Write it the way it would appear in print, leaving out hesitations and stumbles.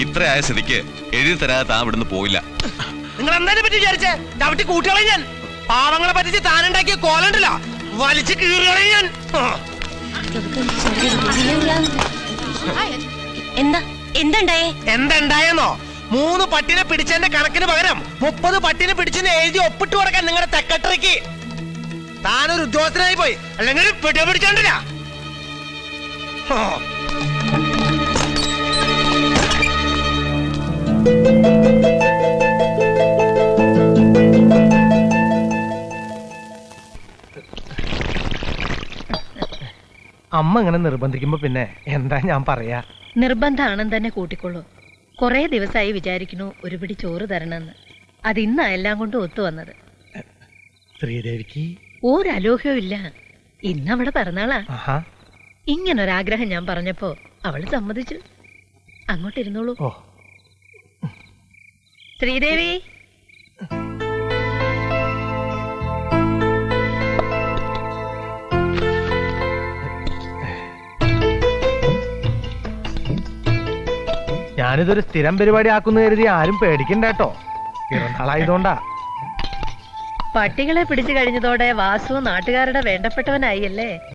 ഇത്രയായ സ്ഥിതിക്ക് എഴുതി തരാതെ താൻ ഇവിടുന്ന് പോയില്ല. നിങ്ങൾ എന്തായാലും പറ്റി വിചാരിച്ചേ? ചവിട്ടി കൂട്ടുകളെ ഞാൻ പാവങ്ങളെ പറ്റിച്ച് താനുണ്ടാക്കിയ കോലണ്ടല്ല വലിച്ചു കീറുകളെ ഞാൻ. എന്തുണ്ടായെന്നോ? 3 പട്ടിനെ പിടിച്ചതിന്റെ കണക്കിന് പകരം 30 പട്ടിനെ പിടിച്ചെന്ന് എഴുതി ഒപ്പിട്ട് കൊടുക്കാൻ നിങ്ങളുടെ സെക്രട്ടറിക്ക്. താനൊരു ഉദ്യോഗസ്ഥനായി പോയി, അല്ലെങ്കിൽ പിടിയോ പിടിച്ചോണ്ടില്ല. അമ്മ ഇങ്ങനെ നിർബന്ധിക്കുമ്പോ പിന്നെ എന്താ ഞാൻ പറയാ? നിർബന്ധാണെന്ന് തന്നെ കൂട്ടിക്കൊള്ളൂ. കൊറേ ദിവസമായി വിചാരിക്കുന്നു ഒരു പിടി ചോറ് തരണമെന്ന്. അത് ഇന്നാ എല്ലാം കൊണ്ടും ഒത്തു വന്നത്. ശ്രീദേവിക്ക് ഒരലോഹ്യവും ഇല്ല. ഇന്നവിടെ പിറന്നാളാ. ഇങ്ങനൊരാഗ്രഹം ഞാൻ പറഞ്ഞപ്പോ അവള് സമ്മതിച്ചു. അങ്ങോട്ടിരുന്നോളൂ. ശ്രീദേവി, ഞാനിതൊരു സ്ഥിരം പരിപാടി ആക്കുന്ന കരുതി ആരും പേടിക്കണ്ട കേട്ടോ. പിറന്നാളായതുകൊണ്ടാ. പട്ടികളെ പിടിച്ചു കഴിഞ്ഞതോടെ വാസു നാട്ടുകാരുടെ വേണ്ടപ്പെട്ടവനായി അല്ലേ?